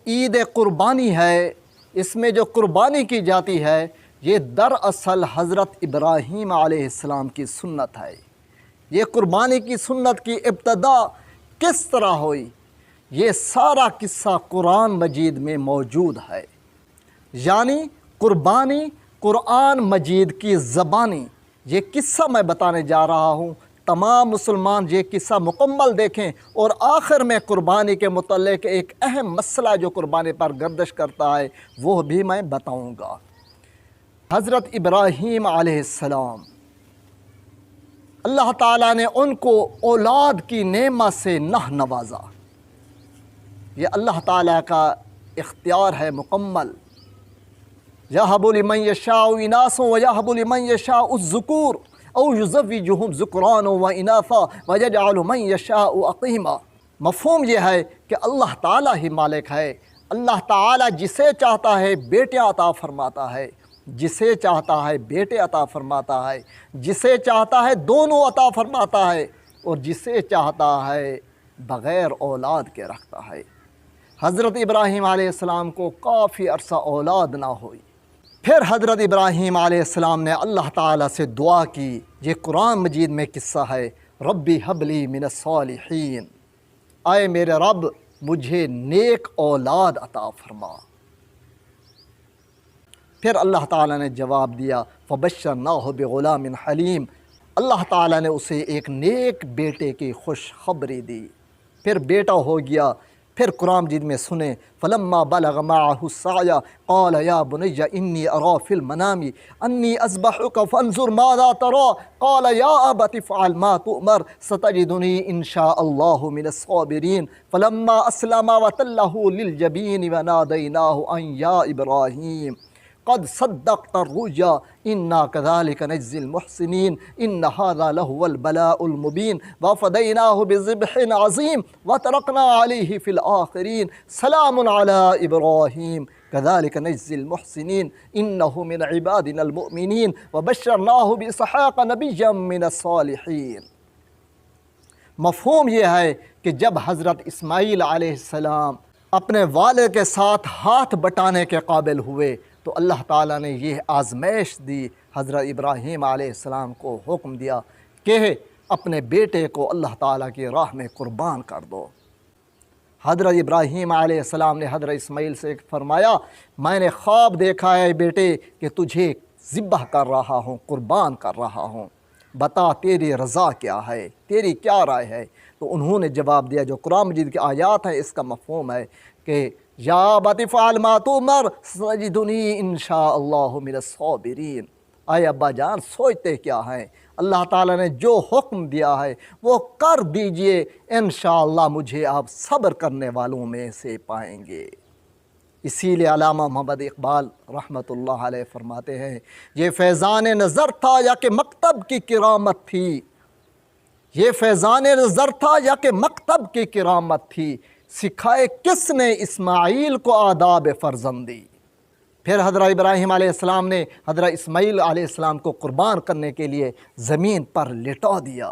عید قربانی ہے، اس میں جو قربانی کی جاتی ہے یہ دراصل حضرت ابراہیم علیہ السلام کی سنت ہے۔ یہ قربانی کی سنت کی ابتدا کس طرح ہوئی، یہ سارا قصہ قرآن مجید میں موجود ہے۔ یعنی قربانی قرآن مجید کی زبانی، یہ قصہ میں بتانے جا رہا ہوں۔ تمام مسلمان یہ قصہ مکمل دیکھیں، اور آخر میں قربانی کے متعلق ایک اہم مسئلہ جو قربانی پر گردش کرتا ہے وہ بھی میں بتاؤں گا۔ حضرت ابراہیم علیہ السلام، اللہ تعالیٰ نے ان کو اولاد کی نعمت سے نوازا۔ یہ اللہ تعالیٰ کا اختیار ہے مکمل۔ یَهَبُ لِمَن یَشَاءُ إِنَاثًا وَيَهَبُ لِمَن یَشَاءُ الذُّکُورَ أَوْ يُزَوِّجُهُمْ ذُکْرَانًا وَإِنَاثًا وَيَجْعَلُ مَن یَشَاءُ عَقِیمًا۔ مفہوم یہ ہے کہ اللہ تعالیٰ ہی مالک ہے۔ اللہ تعالیٰ جسے چاہتا ہے بیٹیاں عطا فرماتا ہے، جسے چاہتا ہے بیٹے عطا فرماتا ہے، جسے چاہتا ہے دونوں عطا فرماتا ہے، اور جسے چاہتا ہے بغیر اولاد کے رکھتا ہے۔ حضرت ابراہیم علیہ السلام کو کافی عرصہ اولاد نہ ہوئی۔ پھر حضرت ابراہیم علیہ السلام نے اللہ تعالیٰ سے دعا کی۔ یہ قرآن مجید میں قصہ ہے، ربی حب لی من الصالحین، اے میرے رب مجھے نیک اولاد عطا فرما۔ پھر اللہ تعالیٰ نے جواب دیا، فبشرناہ بغلام حلیم، اللہ تعالیٰ نے اسے ایک نیک بیٹے کی خوشخبری دی۔ پھر بیٹا ہو گیا۔ پھر قرآن مجید میں سنیں، فلما بلغ معه السعی قال یا بنی انی ارا فی المنام انی اذبحک فانظر ماذا تری قال یا ابت افعل ما تؤمر ستجدنی ان شاء اللہ من الصابرین فلما اسلم وتلہ للجبین ونادیناہ ان یا ابراہیم قد صدقت الرؤیا انا كذلك نجزی المحسنین ان هذا لهو البلاء المبین وفدیناہ بذبح عظیم وترکنا علیہ فی الآخرین سلام علی ابراہیم كذلك نجزی المحسنین انہ من عبادنا المؤمنین وبشرناہ باسحاق نبیا من الصالحین۔ مفہوم یہ ہے کہ جب حضرت اسماعیل علیہ السلام اپنے والد کے ساتھ ہاتھ بٹانے کے قابل ہوئے تو اللہ تعالیٰ نے یہ آزمائش دی۔ حضرت ابراہیم علیہ السلام کو حکم دیا کہ اپنے بیٹے کو اللہ تعالیٰ کی راہ میں قربان کر دو۔ حضرت ابراہیم علیہ السلام نے حضرت اسماعیل سے فرمایا، میں نے خواب دیکھا ہے بیٹے کہ تجھے ذبح کر رہا ہوں، قربان کر رہا ہوں، بتا تیری رضا کیا ہے، تیری کیا رائے ہے؟ تو انہوں نے جواب دیا، جو قرآن مجید کی آیات ہیں اس کا مفہوم ہے کہ یا ابت افعل ما تؤمر ستجدنی ان شاء اللہ من الصابرین۔ اے ابا جان سوچتے کیا ہیں، اللہ تعالیٰ نے جو حکم دیا ہے وہ کر دیجئے، انشاءاللہ مجھے آپ صبر کرنے والوں میں سے پائیں گے۔ اسی لیے علامہ محمد اقبال رحمۃ اللہ علیہ فرماتے ہیں، یہ فیضان نظر تھا یا کہ مکتب کی کرامت تھی، یہ فیضان نظر تھا یا کہ مکتب کی کرامت تھی، سکھائے کس نے اسماعیل کو آداب فرزندی۔ پھر حضرت ابراہیم علیہ السلام نے حضرت اسماعیل علیہ السلام کو قربان کرنے کے لیے زمین پر لٹا دیا۔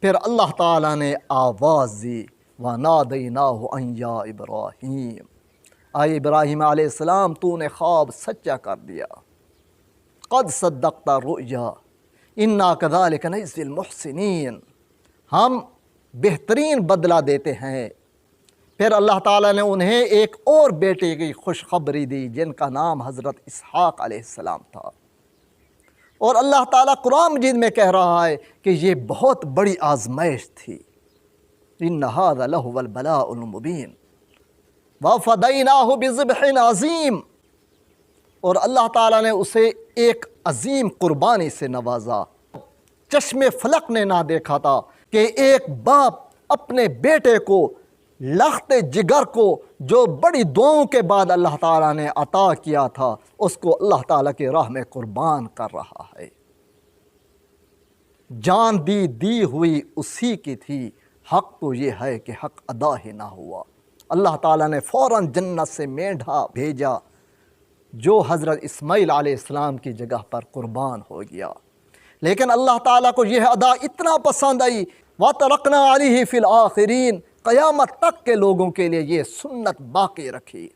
پھر اللہ تعالیٰ نے آواز دی، وَنَادَيْنَاهُ أَن يَا إِبْرَاهِيمُ، اے ابراہیم علیہ السلام تو نے خواب سچا کر دیا، قد صدقت الرؤیا انا كذلك نجزی المحسنین، ہم بہترین بدلہ دیتے ہیں۔ پھر اللہ تعالیٰ نے انہیں ایک اور بیٹے کی خوشخبری دی جن کا نام حضرت اسحاق علیہ السلام تھا، اور اللہ تعالیٰ قرآن مجید میں کہہ رہا ہے کہ یہ بہت بڑی آزمائش تھی، ان هذا لهو البلاء المبین وفدیناہ بذبح عظیم، اور اللہ تعالیٰ نے اسے ایک عظیم قربانی سے نوازا۔ چشم فلک نے نہ دیکھا تھا کہ ایک باپ اپنے بیٹے کو، لخت جگر کو، جو بڑی دعاؤں کے بعد اللہ تعالیٰ نے عطا کیا تھا، اس کو اللہ تعالیٰ کی راہ میں قربان کر رہا ہے۔ جان دی ہوئی اسی کی تھی، حق تو یہ ہے کہ حق ادا ہی نہ ہوا۔ اللہ تعالیٰ نے فوراً جنت سے مینڈھا بھیجا جو حضرت اسماعیل علیہ السلام کی جگہ پر قربان ہو گیا، لیکن اللہ تعالیٰ کو یہ ادا اتنا پسند آئی، وَتَرَكْنَا عَلَيْهِ فِي الْآخِرِينَ، قیامت تک کے لوگوں کے لیے یہ سنت باقی رکھی۔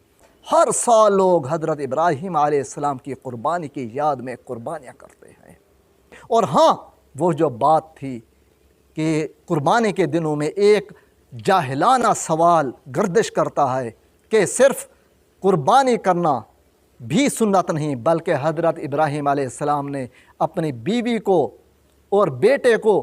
ہر سال لوگ حضرت ابراہیم علیہ السلام کی قربانی کی یاد میں قربانیاں کرتے ہیں۔ اور ہاں، وہ جو بات تھی کہ قربانی کے دنوں میں ایک جاہلانہ سوال گردش کرتا ہے کہ صرف قربانی کرنا بھی سنت نہیں، بلکہ حضرت ابراہیم علیہ السلام نے اپنی بیوی کو اور بیٹے کو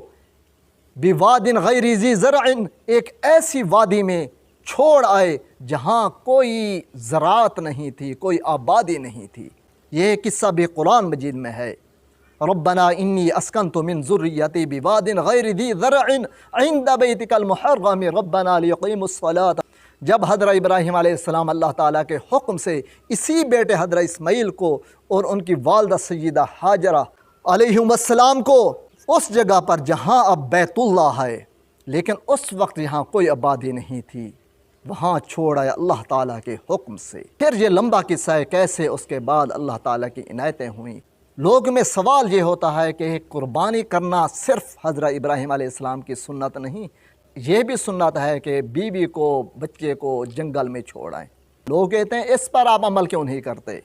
بواد غیر ذی زرع، ایک ایسی وادی میں چھوڑ آئے جہاں کوئی زراعت نہیں تھی، کوئی آبادی نہیں تھی۔ یہ قصہ بھی قرآن مجید میں ہے۔ ربنا انی اسکنت من ذریتی بواد غیر ذی زرع عند بیتک المحرم ربنا لیقیموا الصلاۃ۔ جب حضرت ابراہیم علیہ السلام اللہ تعالیٰ کے حکم سے اسی بیٹے حضرت اسماعیل کو اور ان کی والدہ سیدہ ہاجرہ علیہم السلام کو اس جگہ پر جہاں اب بیت اللہ ہے، لیکن اس وقت یہاں کوئی آبادی نہیں تھی، وہاں چھوڑ آیا اللہ تعالیٰ کے حکم سے۔ پھر یہ لمبا قصہ ہے کیسے اس کے بعد اللہ تعالیٰ کی عنایتیں ہوئیں۔ لوگ میں سوال یہ ہوتا ہے کہ قربانی کرنا صرف حضرت ابراہیم علیہ السلام کی سنت نہیں، یہ بھی سنت ہے کہ بیوی کو بچے کو جنگل میں چھوڑ آئیں۔ لوگ کہتے ہیں اس پر آپ عمل کیوں نہیں کرتے؟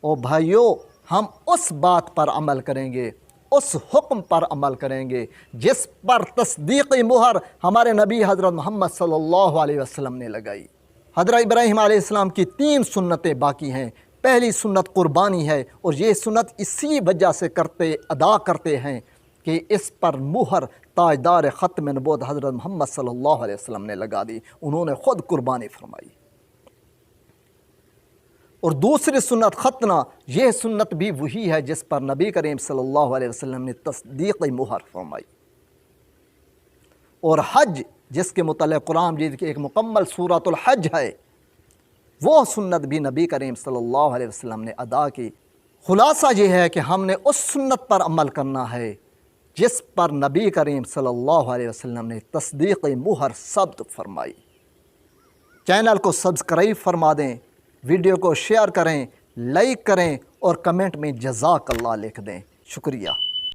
او بھائیو، ہم اس بات پر عمل کریں گے، اس حکم پر عمل کریں گے جس پر تصدیقی مہر ہمارے نبی حضرت محمد صلی اللہ علیہ وسلم نے لگائی۔ حضرت ابراہیم علیہ السلام کی 3 سنتیں باقی ہیں۔ پہلی سنت قربانی ہے، اور یہ سنت اسی وجہ سے ادا کرتے ہیں کہ اس پر مہر تاجدار ختم نبوت حضرت محمد صلی اللہ علیہ وسلم نے لگا دی، انہوں نے خود قربانی فرمائی۔ اور دوسری سنت ختنہ، یہ سنت بھی وہی ہے جس پر نبی کریم صلی اللہ علیہ وسلم نے تصدیقی مہر فرمائی۔ اور حج، جس کے متعلق قرآن مجید کی ایک مکمل سورۃ الحج ہے، وہ سنت بھی نبی کریم صلی اللہ علیہ وسلم نے ادا کی۔ خلاصہ یہ ہے کہ ہم نے اس سنت پر عمل کرنا ہے جس پر نبی کریم صلی اللہ علیہ وسلم نے تصدیقی مہر ثبت فرمائی۔ چینل کو سبسکرائب فرما دیں، ویڈیو کو شیئر کریں، لائک کریں اور کمنٹ میں جزاک اللہ لکھ دیں۔ شکریہ۔